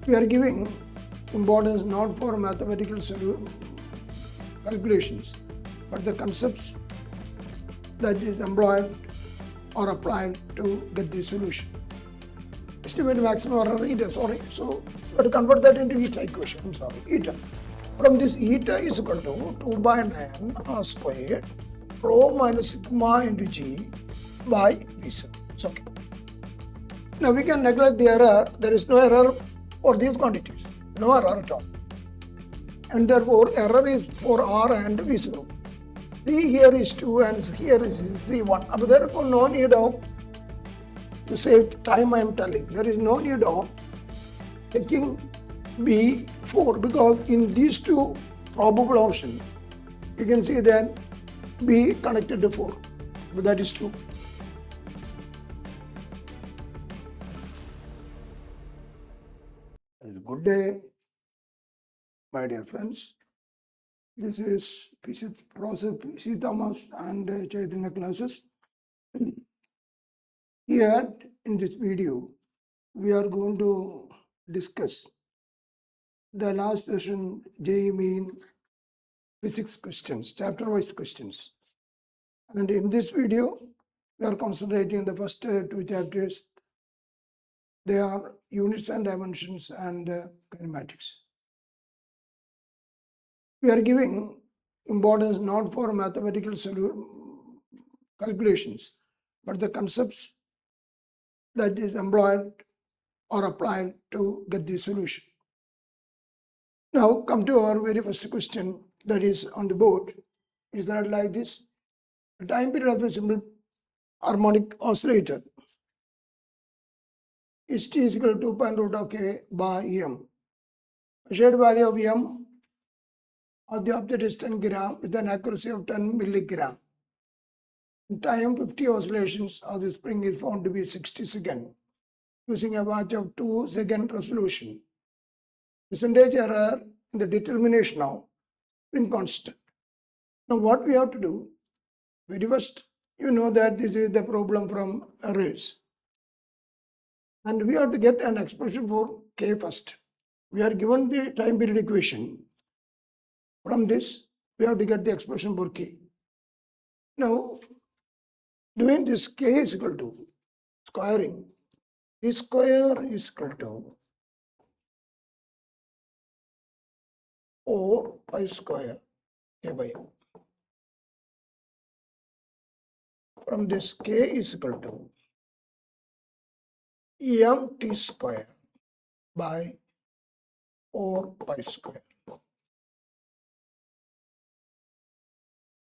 We are giving importance not for mathematical calculations, but the concepts that is employed or applied to get the solution. Estimate maximum error eta, sorry. So, we have to convert that into eta equation. I'm sorry, eta. From this, eta is equal to 2 by 9 r squared rho minus sigma into g by v0. It's okay. Now we can neglect the error. There is no error for these quantities. No error at all. And therefore, error is for r and v0. C here is 2 and here is C1. But therefore, no need of, to save time I am telling, there is no need of taking B4 because in these two probable options, you can see that B connected to 4. But that is true. Good day, my dear friends. This is PC Thomas and Chaitanya classes. Here in this video, we are going to discuss the last session JEE mean physics questions, chapter-wise questions. And in this video, we are concentrating the first two chapters. They are units and dimensions and kinematics. We are giving importance not for mathematical calculations, but the concepts that is employed or applied to get the solution. Now come to our very first question that is on the board. It is not like this. The time period of a simple harmonic oscillator is t is equal to 2 root of k by m. Measured value of m of the object is 10 gram with an accuracy of 10 milligram. Time 50 oscillations of the spring is found to be 60 seconds using a watch of 2-second resolution. Percentage error in the determination of spring constant. Now what we have to do, very first, you know that this is the problem from arrays. And we have to get an expression for k first. We are given the time period equation. From this, we have to get the expression for k. Now, doing this k is equal to squaring. K square is equal to 4 pi square k by m. From this, k is equal to mt square by 4 pi square.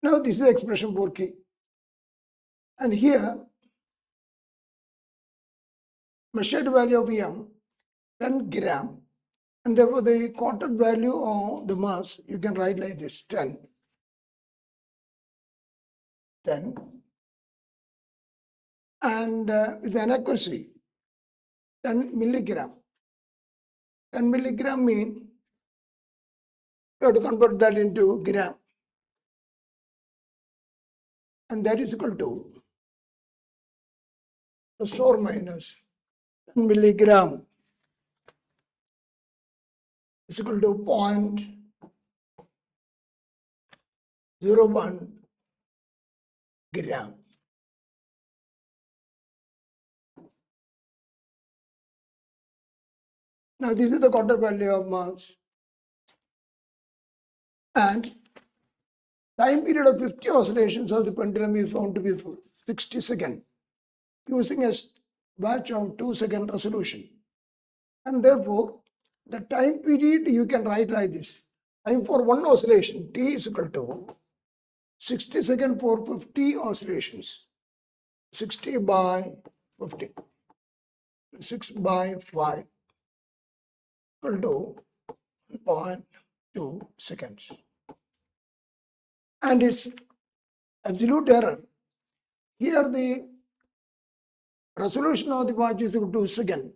Now this is the expression for k. And here, measured value of m, 10 gram. And therefore the quantum value of the mass, you can write like this, 10. And with an accuracy, 10 milligram. 10 milligram mean you have to convert that into gram. And that is equal to plus or minus 10 milligram is equal to 0.01 gram. Now this is the quantum value of mass. And time period of 50 oscillations of the pendulum is found to be 60 seconds using a batch of 2-second resolution. And therefore, the time period you can write like this. Time for one oscillation, t is equal to 60 seconds for 50 oscillations. 60 by 50. 6 by 5 equal to 0.2 seconds. And its absolute error. Here the resolution of the watch is 2 seconds.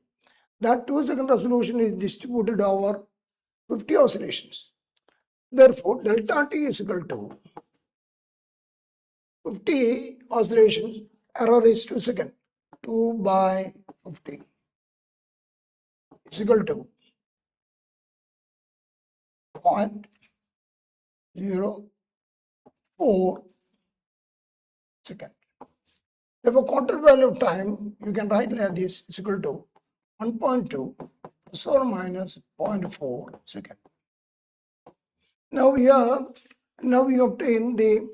That 2-second resolution is distributed over 50 oscillations. Therefore, delta t is equal to 50 oscillations, error is 2 seconds. 2 by 50 is equal to 0.04 seconds. Therefore, quarter value of time, you can write like this is equal to 1.2 plus or minus 0.4 seconds. Now we obtain the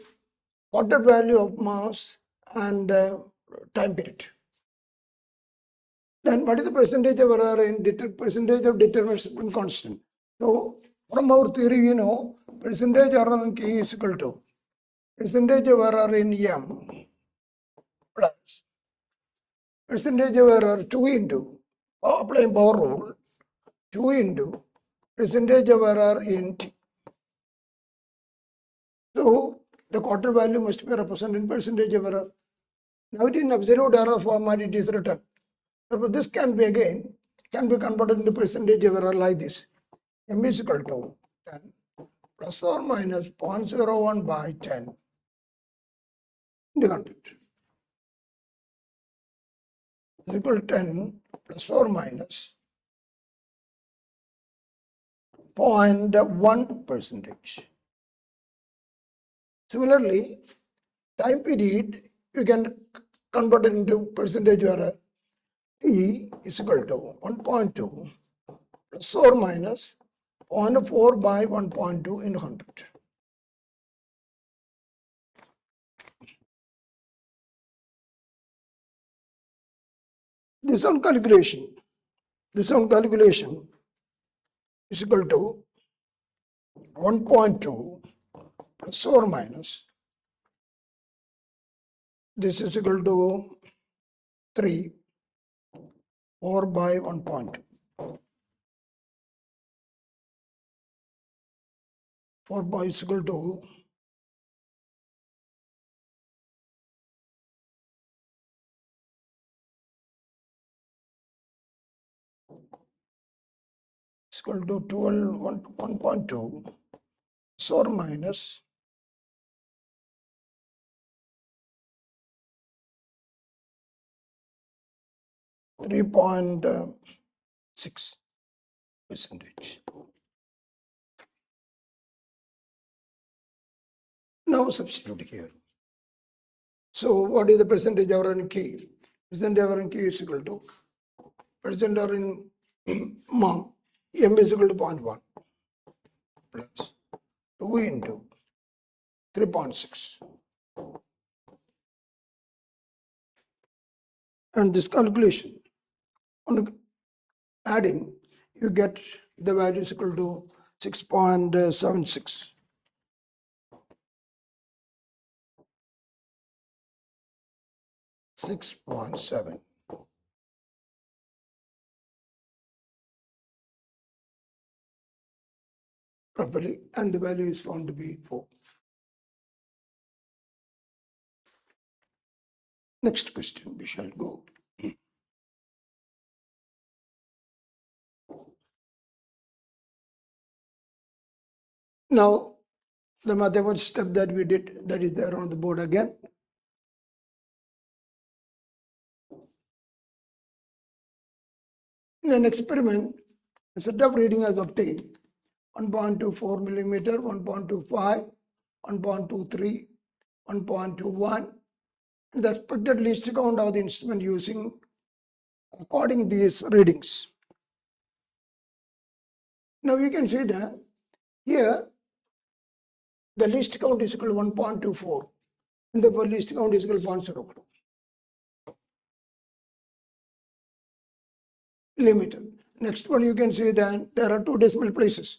quarter value of mass and time period. Then what is the percentage of error in percentage of deterministic constant? So from our theory, you know, percentage error in K is equal to percentage of error in M plus percentage of error 2 into applying power rule 2 into percentage of error in T. So the quarter value must be represented in percentage of error. Now it is in absolute error format it is written. Therefore, this can be converted into percentage of error like this. M is equal to 10 plus or minus 0.01 by 10 in the 100. Is equal to 10 plus or minus 0.1 percentage. Similarly, time period you can convert it into percentage error. T is equal to 1.2 plus or minus 0.4 by 1.2 in 100. This on calculation is equal to 1.2 plus or minus, this is equal to 3 4 by 1.2. 4 by is equal to 12 1.2 plus or minus 3.6 percentage. Now substitute here. So what is the percentage error in K? Percentage error in K is equal to percent error in M is equal to 0.1 plus 2 into 3.6. And this calculation, on adding, you get the value is equal to 6.76. Properly, and the value is found to be 4. Next question we shall go. Now, the mathematical step that we did, that is there on the board again. In an experiment, a set of reading has obtained 1.24 millimeter, 1.25, 1.23, 1.21, and the expected least count of the instrument using recording these readings. Now you can see that here the least count is equal to 1.24 and the least count is equal to 0.01. Limited. Next one you can see that there are 2 decimal places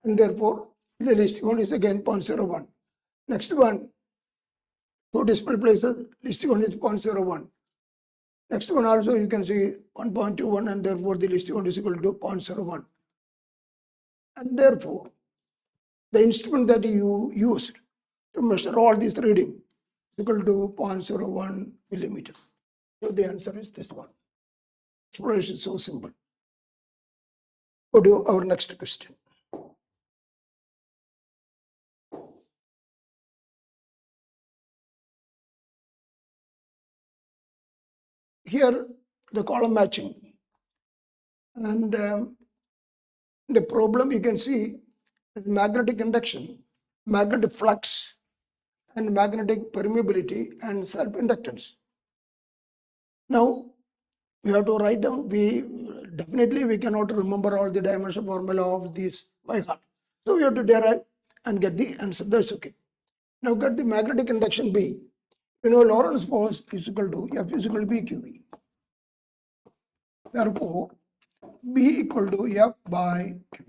and therefore the least count is again 0.01. Next one, 2 decimal places, least count is 0.01. Next one also you can see 1.21 and therefore the least count is equal to 0.01. And therefore the instrument that you used to measure all these reading is equal to 0.01 millimeter. So the answer is this one. Explanation is so simple. Go to our next question. Here the column matching and the problem you can see magnetic induction, magnetic flux, and magnetic permeability and self-inductance. Now, we have to write down, we cannot remember all the dimension formula of these by heart. So we have to derive and get the answer. That's okay. Now get the magnetic induction B. You know Lorentz force is equal to F is equal to PQV. Therefore, B equal to F by Q.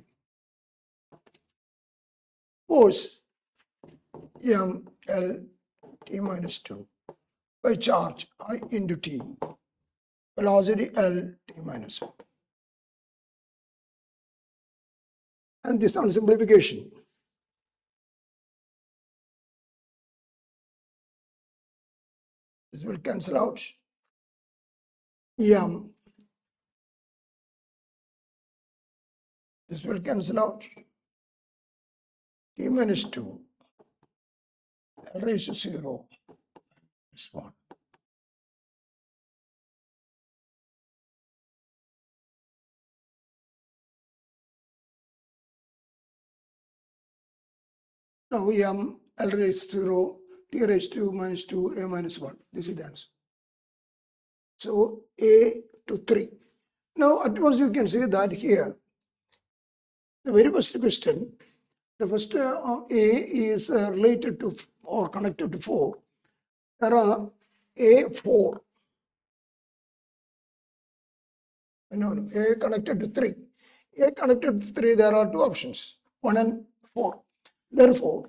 Force M L T minus 2 by charge I into T. Velocity L T minus 1. And this on simplification. This will cancel out. M. This will cancel out. T minus 2. L raised to 0. This one. Now M L raised to 0, T raised to minus 2, A minus 1. This is the answer. So A to 3. Now at once you can see that here, the very first question, the first A is related to or connected to 4. There are A4. No, A connected to 3. A connected to 3, there are two options, 1 and 4. Therefore,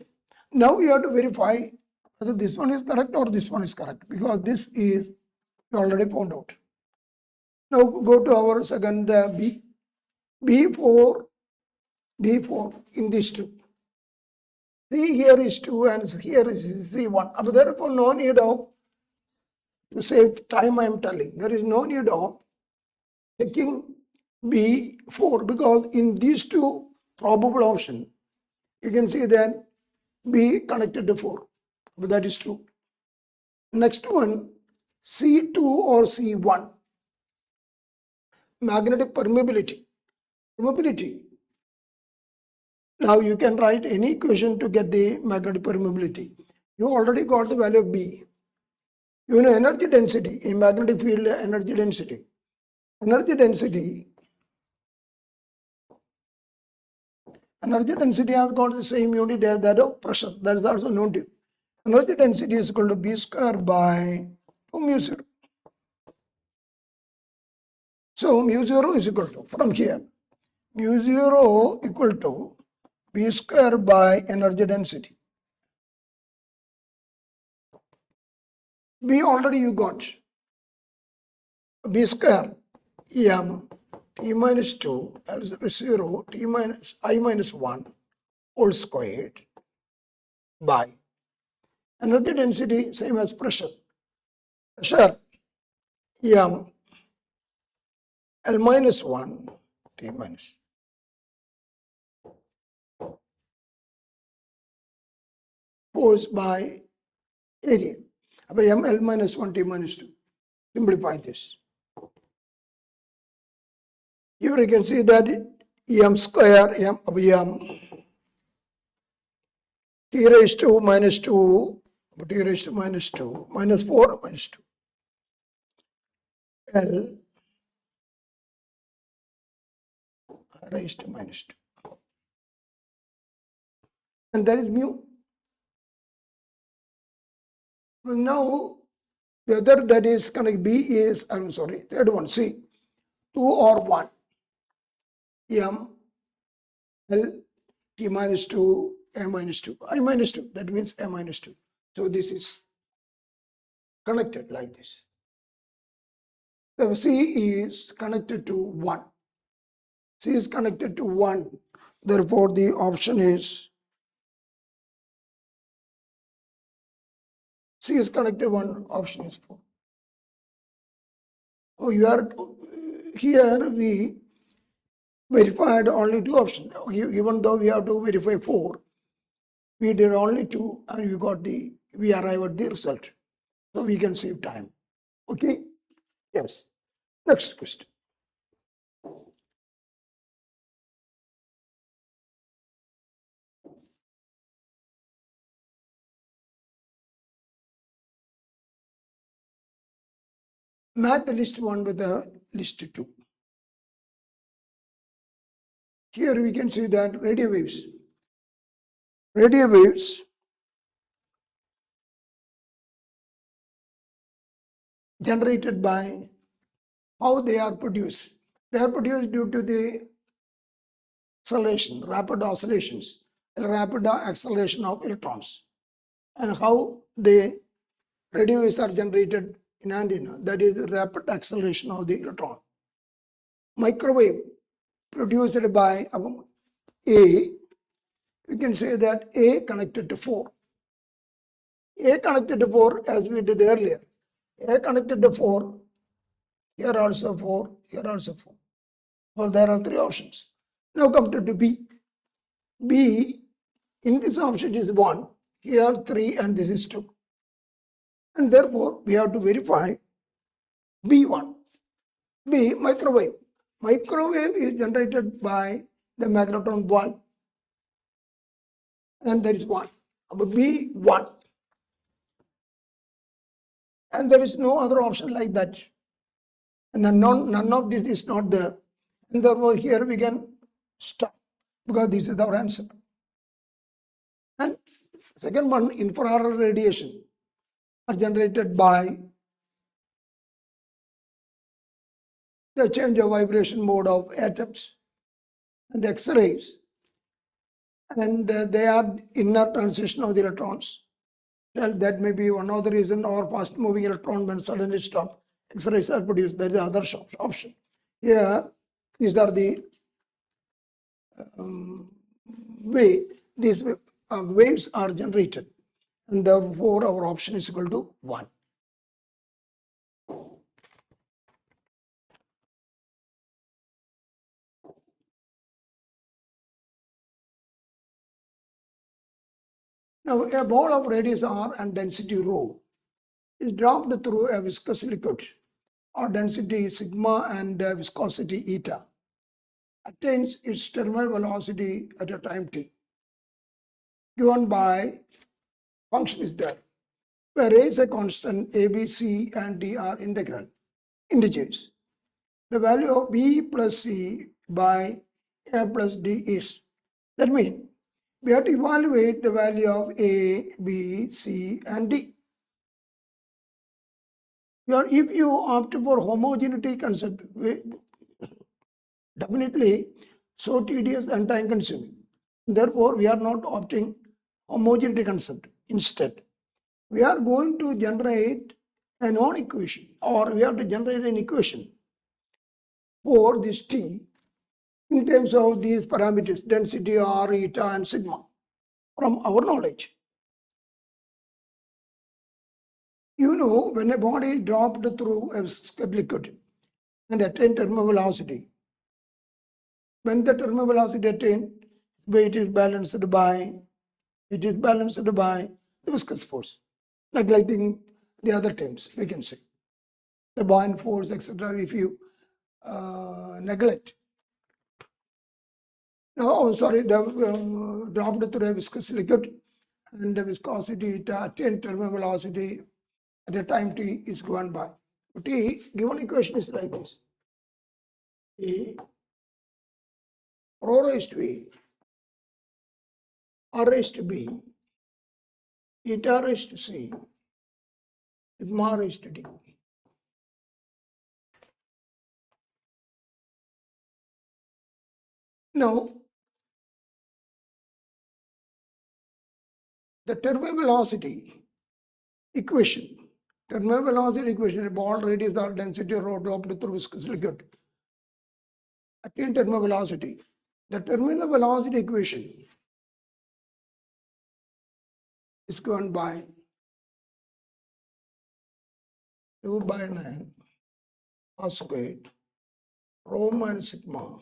now we have to verify whether this one is correct or this one is correct, because this is already found out. Now go to our second B. B4 in these two. C here is 2 and here is C1. But therefore, no need of, to save time I am telling, there is no need of taking B4, because in these two probable options, you can see that B connected to 4. But that is true. Next one, C2 or C1. Magnetic permeability. Now you can write any equation to get the magnetic permeability. You already got the value of B. You know energy density in magnetic field, energy density. Energy density has got the same unit as that of pressure. That is also known to you. Energy density is equal to B square by 2 mu 0. So mu 0 is equal to, from here, mu 0 equal to B square by energy density. B already you got. B square M T minus 2 L 0 T minus I minus 1 whole squared by energy density same as pressure. Pressure M L minus 1 T minus. Force by area. By M L minus 1 T minus 2. Simplify this. Here you can see that M square M T raised to minus 2 T raised to minus 2 minus 4 minus 2 L raised to minus 2, and that is mu. Now whether that is connect B is, I'm sorry, third one, C, 2 or 1, M L T minus 2 A minus 2 I minus 2, that means A minus 2. So this is connected like this. So C is connected to 1. C is connected to 1. Therefore, the option is C is connected to 1, option is 4. Oh, you are here we verified only 2 options. Even though we have to verify 4, we did only 2 and we arrived at the result. So we can save time. Okay? Yes. Next question. Match the list 1 with the list 2. Here we can see that radio waves generated by how they are produced. They are produced due to the acceleration, rapid oscillations, rapid acceleration of electrons, and how the radio waves are generated in antenna, that is rapid acceleration of the electron. Microwave produced by A, we can say that A connected to 4. A connected to 4 as we did earlier. A connected to 4, here also 4, here also 4. Well, there are 3 options. Now come to B. B, in this option is 1, here 3 and this is 2. And therefore, we have to verify B1. B, microwave. Microwave is generated by the magnetron bulb. And there is 1. B1. And there is no other option like that. And none of this is not there. And therefore, here we can stop because this is our answer. And second one, infrared radiation are generated by the change of vibration mode of atoms and X-rays. And they are inner transition of the electrons. Well, that may be one of the reasons our fast moving electron when suddenly stop, X-rays are produced. That is the other option. Here, these are the way these waves are generated. And therefore, our option is equal to 1. Now, a ball of radius r and density rho is dropped through a viscous liquid or density sigma and viscosity eta, attains its terminal velocity at a time t, given by function is there, where a is a constant, a, b, c and d are integers. The value of b plus c by a plus d is. That means we have to evaluate the value of a, b, c and d. If you opt for homogeneity concept, definitely so tedious and time consuming. Therefore, we are not opting homogeneity concept. Instead, we are going to generate a non-equation, or we have to generate an equation for this t in terms of these parameters, density, r, eta and sigma, from our knowledge. You know, when a body dropped through a viscous liquid and attained terminal velocity, when the terminal velocity attained, weight is balanced by the viscous force, neglecting the other terms, we can say. The buoyant force, etc., if you neglect. Now, the dropped through a viscous liquid and the viscosity attained terminal velocity at a time t is given by. T, given equation is like this. A rho raised to A, R raised to B, eta raised to C, sigma raised to D. Now, the terminal velocity equation, a ball radius or density rho dropped through viscous liquid, attain terminal velocity. The terminal velocity equation is given by 2 by 9 r squared rho minus sigma.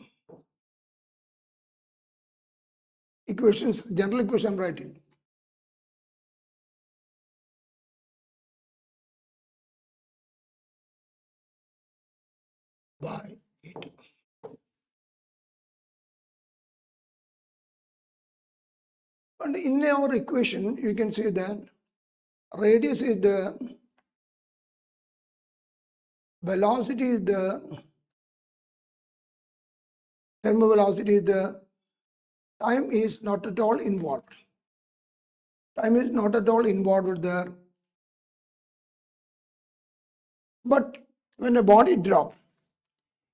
Equations, general equation I'm writing. By 8. And in our equation, you can say that radius is the velocity is the thermal velocity is the time is not at all involved. Time is not at all involved there. But when a body drops,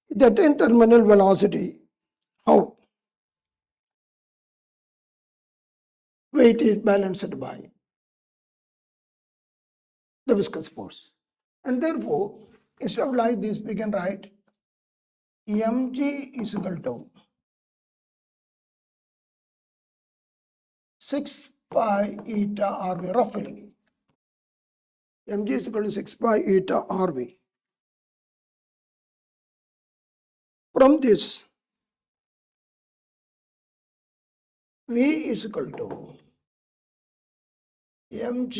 it attains terminal velocity. How? Weight is balanced by the viscous force. And therefore, instead of like this, we can write mg is equal to 6 pi eta RV roughly. mg is equal to 6 pi eta RV. From this, V is equal to mg,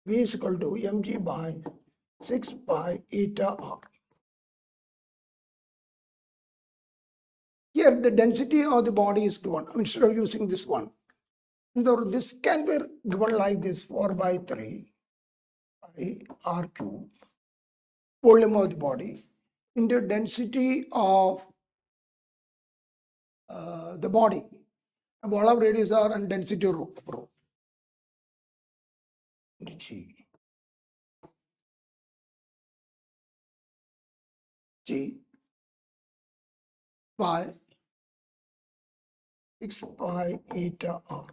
V is equal to mg by 6 pi eta R. Here the density of the body is given. Instead of using this one, this can be given like this 4 by 3 pi R cube, volume of the body, into density of the body. Ball of radius R and density rho. G by 6 pi eta R.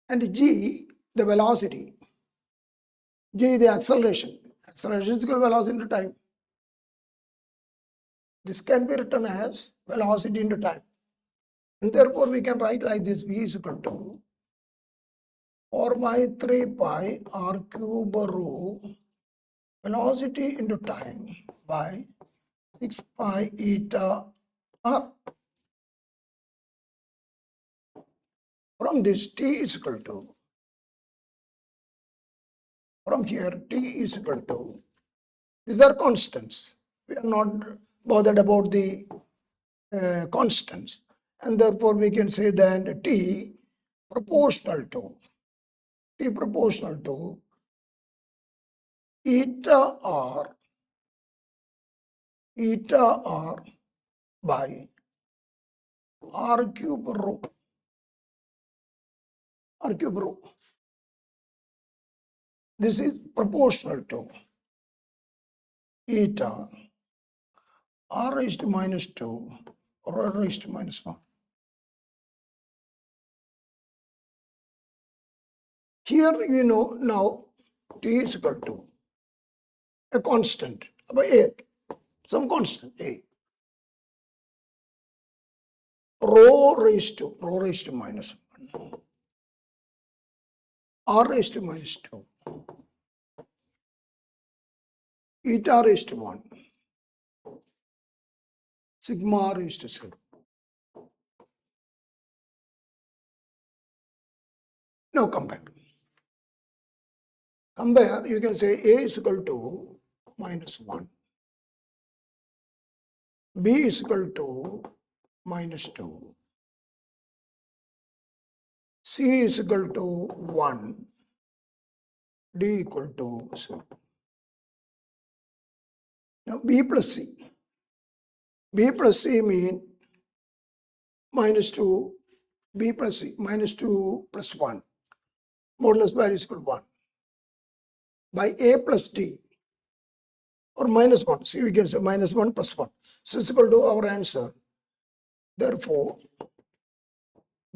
And G, the velocity. G, the acceleration. Acceleration is equal to velocity into time. This can be written as velocity into time. And therefore, we can write like this: V is equal to 4 by 3 pi R cube rho velocity into time by 6 pi eta R. From this, T is equal to, from here, T is equal to, these are constants. We are not bothered about the constants. And therefore, we can say that T proportional to eta R by R cube rho. This is proportional to eta R raised to minus 2 or R raised to minus 1. Here you know now T is equal to a constant by A, some constant A. Rho raised to minus 1. R raised to minus 2. Eta raised to 1. Sigma raised to 0. Now compare. Compare, you can say A is equal to minus 1. B is equal to minus 2. C is equal to 1. D equal to 0. Now B plus C. B plus C mean minus 2. B plus C, minus 2 plus 1. Modulus bar is equal to 1. By A plus D or minus 1. See, we can say minus 1 plus 1. So it's equal to our answer. Therefore,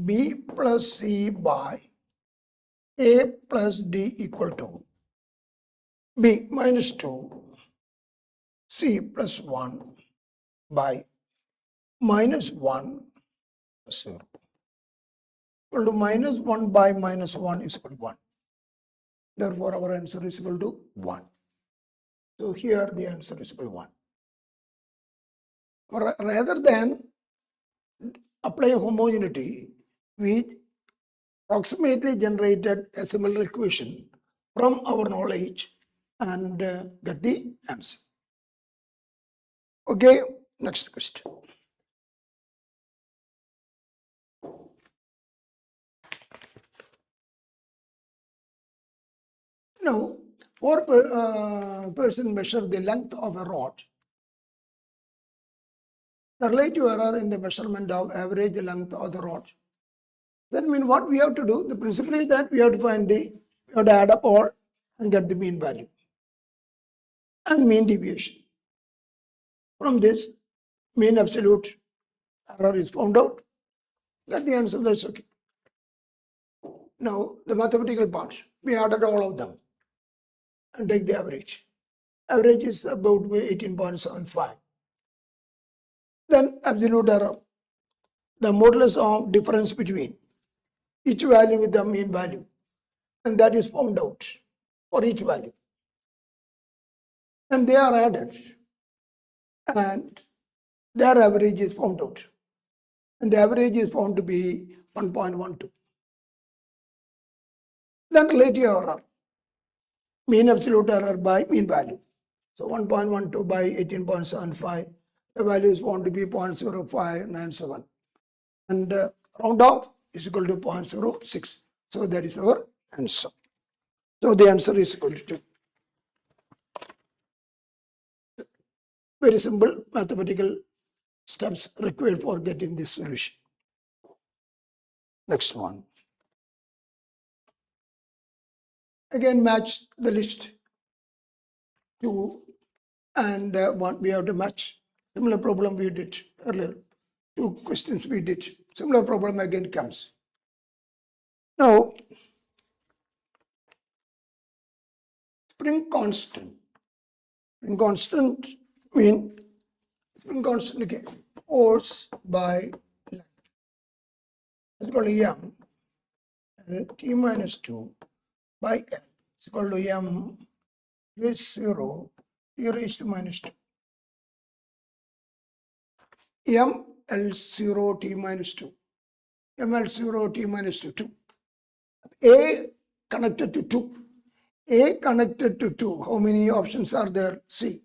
B plus C by A plus D equal to B minus 2, C plus 1 by minus 1 plus 0. Equal to minus 1 by minus 1 is equal to 1. Therefore, our answer is equal to 1. So here the answer is equal to 1. Rather than apply homogeneity, we approximately generated a similar equation from our knowledge and get the answer. Okay, next question. Now, four person measure the length of a rod. The relative error in the measurement of average length of the rod. That means what we have to do, the principle is that we have to find we have to add up all and get the mean value and mean deviation. From this, mean absolute error is found out. Get the answer, that's okay. Now, the mathematical part, we added all of them and take the average. Average is about 18.75. Then absolute error, the modulus of difference between each value with the mean value, and that is found out for each value. And they are added, and their average is found out. And the average is found to be 1.12. Then relative error, mean absolute error by mean value. So 1.12 by 18.75, the value is found to be 0.0597. And round off is equal to 0.06. So that is our answer. So the answer is equal to 2. Very simple mathematical steps required for getting this solution. Next one. Again, match the list 2 and 1. We have to match. Similar problem we did earlier. 2 questions we did. Similar problem again comes. Now, spring constant. Spring constant mean spring constant again. Force by length. It's called M T minus 2 by L. It's equal to M raised 0 T raised to minus 2. M L0 T minus 2. M L0 T minus 2. A connected to 2. A connected to 2. How many options are there? See.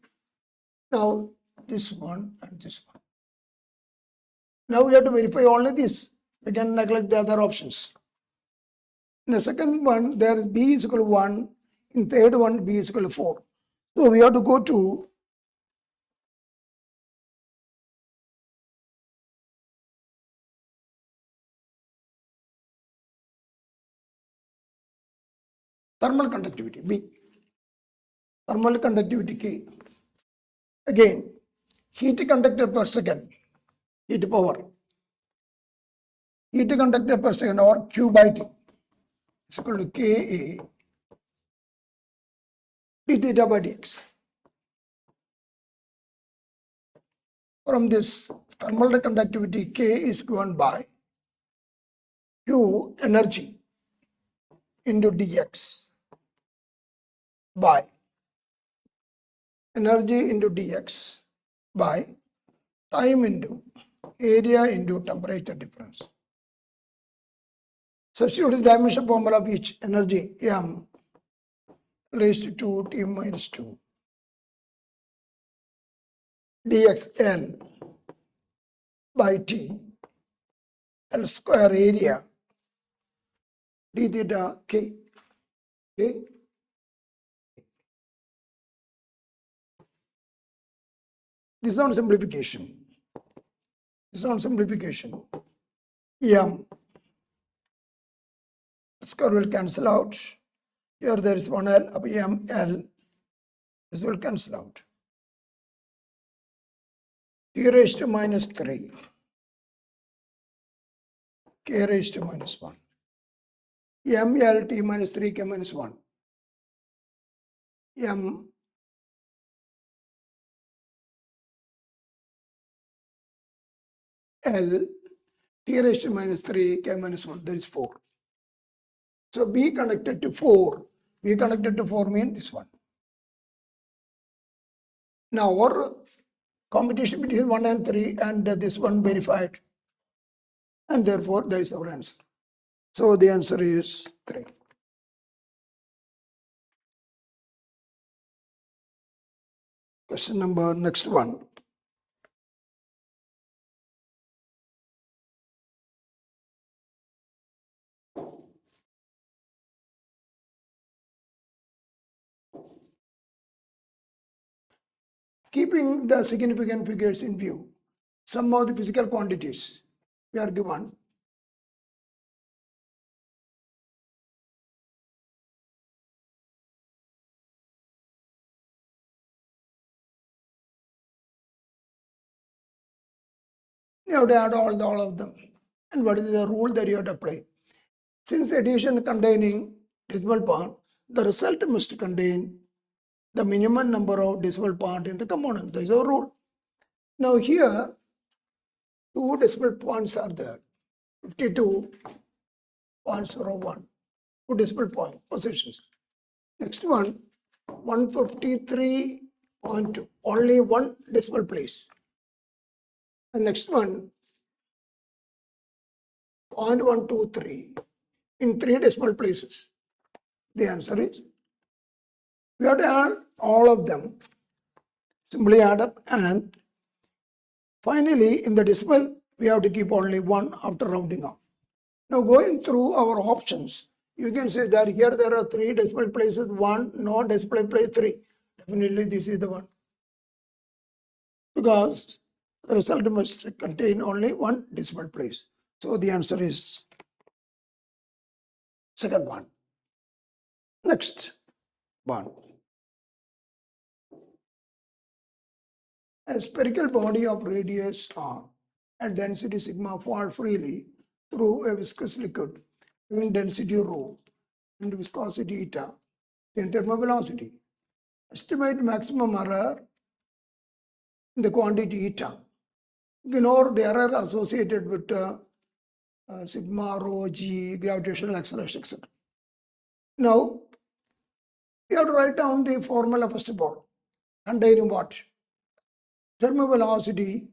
Now this one and this one. Now we have to verify only this. We can neglect the other options. In the second one, there is B is equal to 1. In third one, B is equal to 4. So we have to go to thermal conductivity, B. Thermal conductivity, K. Again, heat conducted per second, heat power. Heat conducted per second or Q by T is equal to Ka d theta by dx. From this thermal conductivity, K is given by Q energy into dx by energy into dx by time into area into temperature difference. Substitute the dimension formula of each energy M raised to 2 T minus 2 dxL by T L square area d theta K. Okay. This is not simplification. This is not simplification. M square will cancel out. Here there is one L of M L. This will cancel out. T raised to minus 3. K raised to minus 1. M L T minus 3 K minus 1. M L T raised to minus 3 K minus 1. That is 4. So B connected to 4. B connected to 4 means this one. Now our competition between 1 and 3 and this one verified. And therefore that is our answer. So the answer is 3. Question number next one. Keeping the significant figures in view, some of the physical quantities we are given. You have to add all of them. And what is the rule that you have to apply? Since addition containing decimal point, the result must contain the minimum number of decimal point in the component. There is a rule. Now here, 2 decimal points are there. 52.01. 2 decimal point positions. Next one, 153.2. Only 1 decimal place. And next one, 0.123 in 3 decimal places. The answer is, we have to add all of them. Simply add up, and finally in the decimal we have to keep only 1 after rounding off. Now going through our options, you can say that here there are 3 decimal places, 1, no decimal place 3. Definitely this is the one, because the result must contain only 1 decimal place. So the answer is second one. Next one. A spherical body of radius r and density sigma fall freely through a viscous liquid having density rho and viscosity eta in terms of velocity. Estimate maximum error in the quantity eta. Ignore the error associated with sigma, rho, g, gravitational acceleration, etc. Now, you have to write down the formula first of all, containing what? Thermal velocity,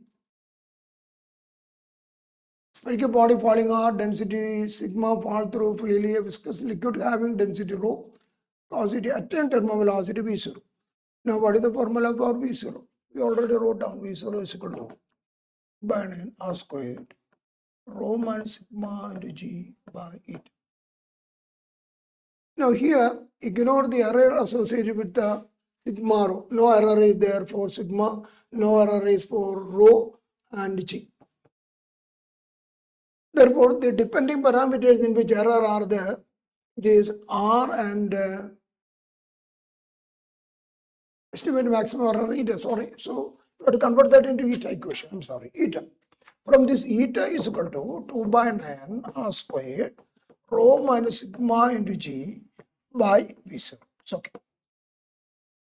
spherical body falling out, density sigma fall through freely, a viscous liquid having density rho, velocity attain thermal velocity V0. Now, what is the formula for V0? We already wrote down V0 is equal to by 9 r squared rho minus sigma into g by eta. Now here, ignore the error associated with the sigma rho. No error is there for sigma, no error is for rho and g. Therefore, the depending parameters in which error are there, it is r and estimate maximum error eta. Sorry, so we have to convert that into eta equation. I'm sorry, eta. From this, eta is equal to 2 by 9 r squared rho minus sigma into g by V0. It's okay.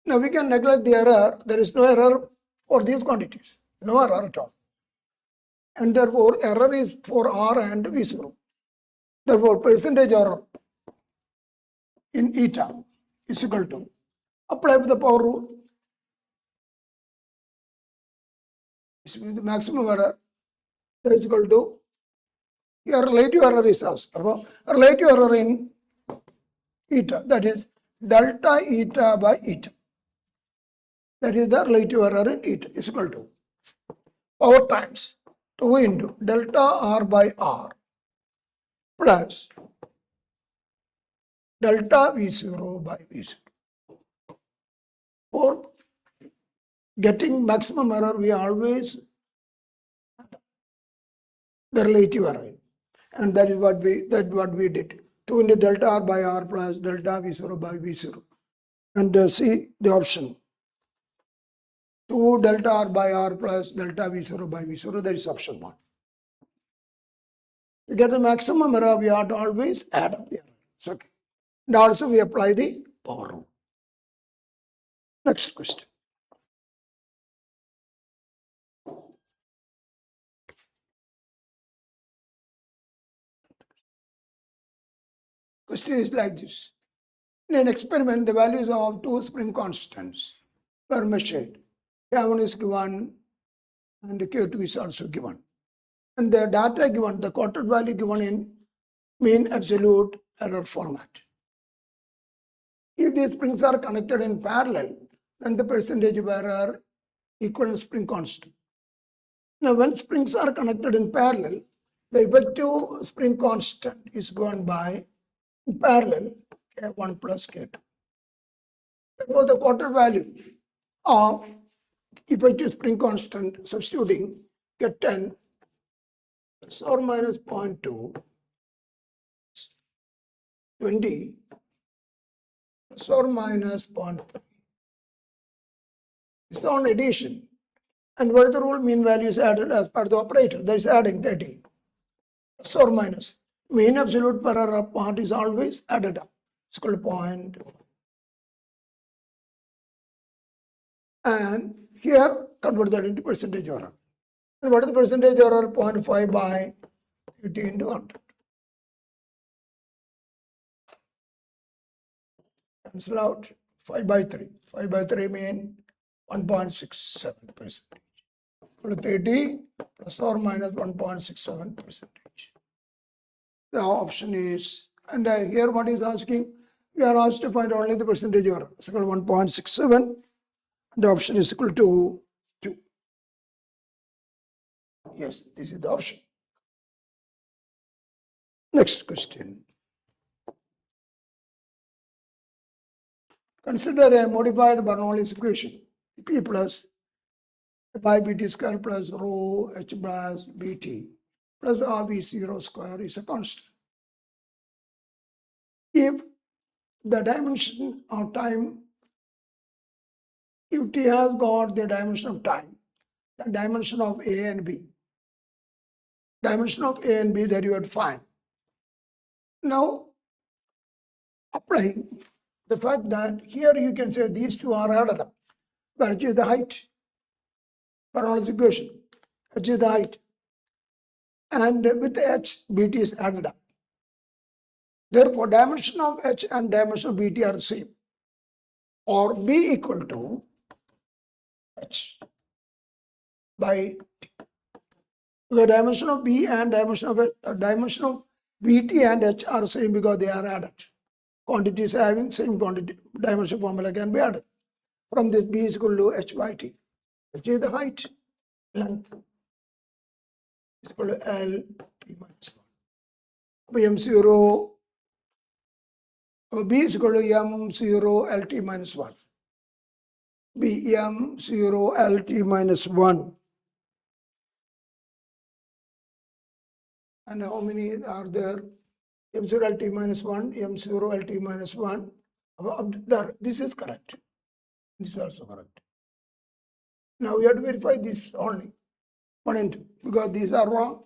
Now we can neglect the error. There is no error for these quantities. No error at all. And therefore, error is for R and V0. Therefore, percentage error in eta is equal to, apply with the power rule. The maximum error is equal to, your relative error is asked. Relative error in eta, that is delta eta by eta. That is the relative error in eta is equal to power times 2 into delta r by r plus delta V0 by V0. For getting maximum error, we always the relative error, and that is what we did. 2 into delta r by r plus delta V0 by V0. And see the option. 2 delta r by r plus delta V0 by V0, that is option 1. To get the maximum error, we have to always add up the error. It's okay. And also we apply the power rule. Next question. Question is like this. In an experiment, the values of 2 spring constants were measured. K1 is given and K2 is also given. And the data given, the quoted value given in mean absolute error format. If these springs are connected in parallel, then the percentage of error equal to spring constant. Now, when springs are connected in parallel, the effective spring constant is given by parallel K1 plus K2. Therefore, the quoted value of if I do spring constant substituting, get 10 plus or minus 0.2, 20 plus or minus 0.3. It's on addition. And what is the rule? Mean value is added as part of the operator. That is adding 30 plus or minus. Mean absolute per error part is always added up. It's called point. And here convert that into percentage error. And what is the percentage error? 0.5 by 50 into 100. Cancel out 5 by 3. 5 by 3 mean 1.67%. 30 plus or minus 1.67%. The option is, and here what is asking? We are asked to find only the percentage error. It's equal to 1.67. The option is equal to 2. Yes, this is the option. Next question. Consider a modified Bernoulli's equation. P plus by bt square plus rho h plus bt plus rv0 square is a constant. If the dimension of time, if t has got the dimension of time, the dimension of a and b, dimension of a and b that you have to find. Now, applying the fact that here you can say these two are added up, which is the height, Bernoulli's equation, which is the height, and with h, bt is added up. Therefore, dimension of h and dimension of bt are the same, or b equal to h by t. The dimension of b and dimension of bt and h are the same because they are added. Quantities having same quantity dimension formula can be added. From this, b is equal to h by t, which is the height, length is equal to L t minus 1. M0, b is equal to M0 LT minus 1. B M0 LT minus 1. And how many are there? M0 LT minus 1, M0 LT minus 1. This is correct. This is also correct. Now we have to verify this only. 1 and 2, because these are wrong.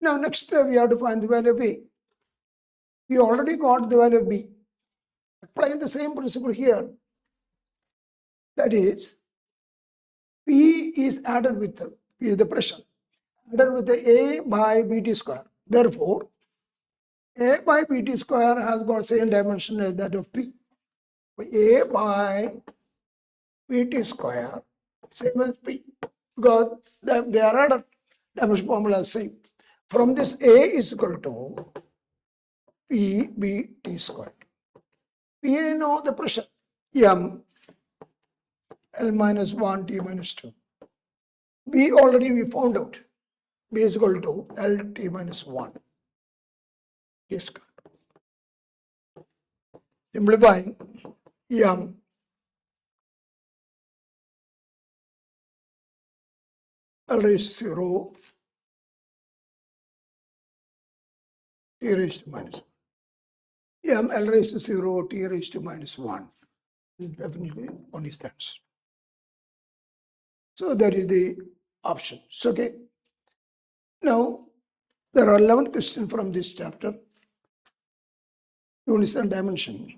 Now next we have to find the value of A. We already got the value of B. Applying the same principle here. That is, P is added with P is the pressure, added with the A by BT square. Therefore, A by BT square has got same dimension as that of P. A by BT square same as P, because they are added. Dimension formula is same. From this, A is equal to P BT square. We know the pressure M L minus 1 T minus 2. B already we found out. B is equal to L T minus 1. T square. Simplifying, M L raised to 0, T raised to minus 1. M L raised to 0, T raised to minus 1. Definitely one is that. So that is the options. Okay. Now, there are 11 questions from this chapter. Units and dimension.